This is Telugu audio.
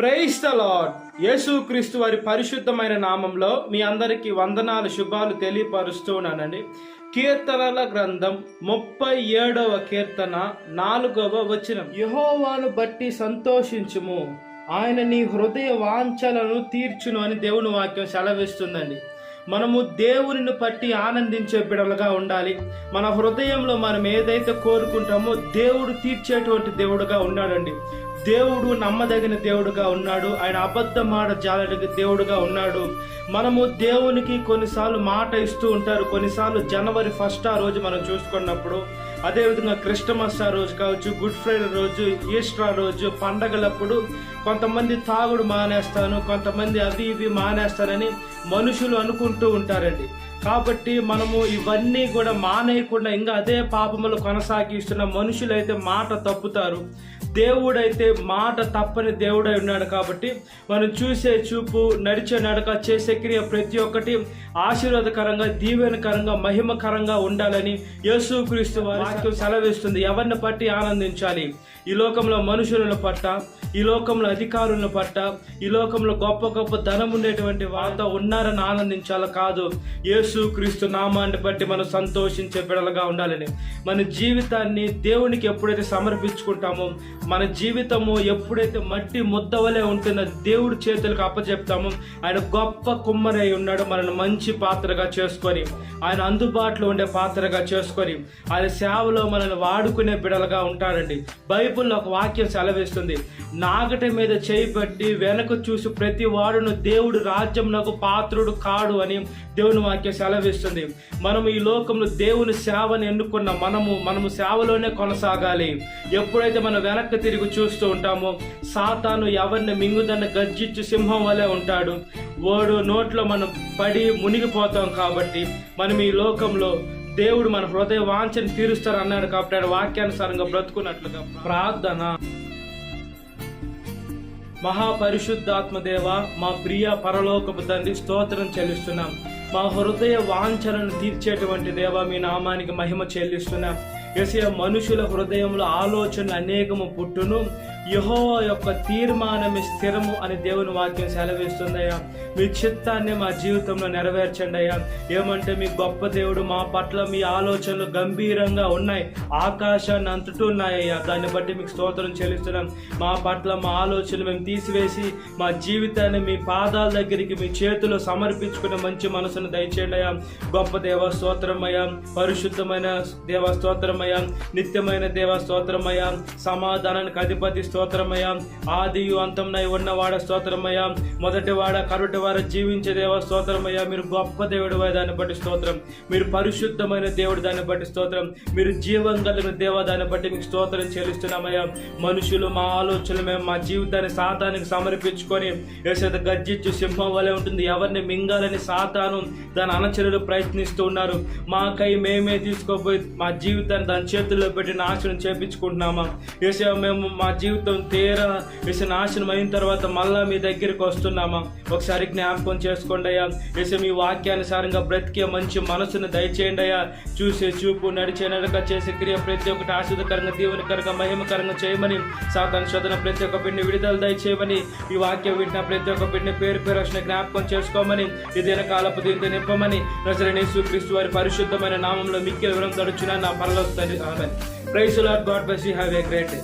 Praise the lord. యేసుక్రీస్తు వారి పరిశుద్ధమైన నామంలో మీ అందరికీ వందనాలు, శుభాలు తెలియపరుస్తున్నానండి. కీర్తనల గ్రంథం 37వ కీర్తన 4వ వచనం. యెహోవాను బట్టి సంతోషించుము, ఆయన నీ హృదయ వాంఛలను తీర్చును అని దేవుని వాక్యం సెలవిస్తుందండి. మనము దేవునిని బట్టి ఆనందించే బిడలుగా ఉండాలి. మన హృదయంలో మనం ఏదైతే కోరుకుంటామో దేవుడు తీర్చేటువంటి దేవుడుగా ఉన్నాడండి. దేవుడు నమ్మదగిన దేవుడుగా ఉన్నాడు. ఆయన అబద్ధం మాట జాలడికి దేవుడుగా ఉన్నాడు. మనము దేవునికి కొన్నిసార్లు మాట ఇస్తూ ఉంటారు. కొన్నిసార్లు జనవరి 1 ఆ రోజు మనం చూసుకున్నప్పుడు, అదేవిధంగా క్రిస్టమస్ ఆ రోజు కావచ్చు, గుడ్ ఫ్రైడే రోజు, ఈస్టర్ ఆ రోజు, పండగలప్పుడు కొంతమంది తాగుడు మానేస్తాను, కొంతమంది అవి ఇవి మానేస్తానని మనుషులు అనుకుంటూ ఉంటారండి. కాబట్టి మనము ఇవన్నీ కూడా మానేయకుండా ఇంకా అదే పాపములు కొనసాగిస్తున్న మనుషులైతే మాట తప్పుతారు. దేవుడైతే మాట తప్పని దేవుడై ఉన్నాడు. కాబట్టి మనం చూసే చూపు, నడిచే నడక, చేసే క్రియ ప్రతి ఒక్కటి ఆశీర్వాదకరంగా, దీవెనకరంగా, మహిమకరంగా ఉండాలని యేసుక్రీస్తు వాక్యం సెలవిస్తుంది. ఎవరిని బట్టి ఆనందించాలి? ఈ లోకంలో మనుషులను పట్ట, ఈ లోకంలో అధికారులను పట్ట, ఈ లోకంలో గొప్ప గొప్ప ధనం ఉండేటువంటి వాళ్ళతో ఉన్నారని ఆనందించాలి కాదు. యేసుక్రీస్తు నామాన్ని బట్టి మనం సంతోషించే బిడలుగా ఉండాలని, మన జీవితాన్ని దేవునికి ఎప్పుడైతే సమర్పించుకుంటామో, మన జీవితము ఎప్పుడైతే మట్టి ముద్దవలే ఉంటుందో దేవుడి చేతులకు అప్పచెప్తామో, ఆయన గొప్ప కుమ్మరై ఉన్నాడు. మనల్ని మంచి పాత్రగా చేసుకొని, ఆయన అందుబాటులో ఉండే పాత్రగా చేసుకొని, ఆయన సేవలో మనల్ని వాడుకునే బిడలుగా ఉంటాడండి. బైబిల్లో ఒక వాక్యం సెలవిస్తుంది, నాగటి మీద చేయబట్టి వెనక చూసి ప్రతి వాడును దేవుడు రాజ్యంలో పాత్రుడు కాడు అని దేవుని వాక్యం సెలవిస్తుంది. మనం ఈ లోకంలో దేవుని సేవను ఎన్నుకున్న మనము సేవలోనే కొనసాగాలి. ఎప్పుడైతే మనం వెనక్కి తిరిగి చూస్తూ ఉంటామో, సాతాను ఎవరిని మింగుదన్న గర్జించు సింహం వలె ఉంటాడు. వాడు నోట్లో మనం పడి మునిగిపోతాం. కాబట్టి మనం ఈ లోకంలో దేవుడు మన హృదయ వాంఛను తీరుస్తారు అన్నాడు. కాబట్టి ఆయన వాక్యానుసారంగా బ్రతుకున్నట్లుగా ప్రార్థన. మహాపరిశుద్ధాత్మ దేవ, మా ప్రియ పరలోకపు తండ్రి, స్తోత్రం చెల్లిస్తున్నాం. మా హృదయ వాంఛలను తీర్చేటువంటి దేవ, మీ నామానికి మహిమ చెల్లిస్తున్నాం. యేసయ్య, మనుషుల హృదయంలో ఆలోచనలు అనేకము పుట్టును, యెహోవా యొక్క తీర్మానమే స్థిరము అని దేవుని వాక్యం సెలవిస్తుందయ్యా. మీ చిత్తాన్ని మా జీవితంలో నెరవేర్చండి అయ్యా. ఏమంటే మీ గొప్ప దేవుడు, మా పట్ల మీ ఆలోచనలు గంభీరంగా ఉన్నాయి, ఆకాశాన్ని అంటుతున్నాయ్యా. దాన్ని బట్టి మీకు స్తోత్రం చెల్లిస్తున్నాం. మా పట్ల మా ఆలోచనలు మేము తీసివేసి మా జీవితాన్ని మీ పాదాల దగ్గరికి మీ చేతిలో సమర్పించుకునే మంచి మనసును దయచేయండి అయ్యా. గొప్ప దేవ స్తోత్రమయ్యా, పరిశుద్ధమైన దేవ స్తోత్రమయ్యా, నిత్యమైన దేవ స్తోత్రమయ్యా, సమాధానానికి అధిపతి స్తోత్రమయ్యా, ఆదియు అంతంనై ఉన్నవాడ స్తోత్రమయ్యా, మొదటి వాడ కరుటి వారు జీవించే దేవ స్తోత్రమయ్యా. మీరు గొప్ప దేవుడు, దాన్ని బట్టి స్తోత్రం. మీరు పరిశుద్ధమైన దేవుడు, దాన్ని బట్టి స్తోత్రం. మీరు జీవం కలిగిన దేవ, దాన్ని బట్టి మీకు స్తోత్రం చెల్లిస్తున్నామయ్యా. మనుషులు మా ఆలోచనలు మేము మా జీవితాన్ని సాతానికి సమర్పించుకొని, యేసయ్య గర్జించు సింహం వలె ఉంటుంది, ఎవరిని మింగాలని సాతాను దాని అనుచరులు ప్రయత్నిస్తూ ఉన్నారు. మాకై మేమే తీసుకోపోయి మా జీవితాన్ని దాని చేతుల్లో పెట్టి నాశనం చేపించుకుంటున్నామా? యేసయ్య, మేము మా జీవితం తీరా యేసయ్య నాశనం అయిన తర్వాత మళ్ళా మీ దగ్గరికి వస్తున్నామా? ఒకసారి జ్ఞాపకం చేసుకోండి అయ్యా. యేసయ్య, మీ వాక్యానుసారంగా బ్రతికే మంచి మనసును దయచేయండి అయ్యా. చూసే చూపు, నడిచే నడక, చేసే క్రియ ప్రతి ఒక్కటి ఆశీర్వదకరంగా, దీవెనకరంగా, మహిమకరంగా చేయమని, సాతాను శోధన ప్రతి ఒక్క బిడ్డని విడుదల దయచేయమని, ఈ వాక్యం వింటున్న ప్రతి ఒక్క బిడ్డని పేరు పేరు వచ్చిన జ్ఞాపకం చేసుకోమని, ఇదేన కాలపు దీంతో నింపమని, నజరేయుడైన యేసుక్రీస్తు వారి పరిశుద్ధమైన నామంలో మిక్కిలి వివరం తడుచున్నా నా పరలోక తండ్రి. ఆమేన్. Praise the Lord. God bless you. Have a great day.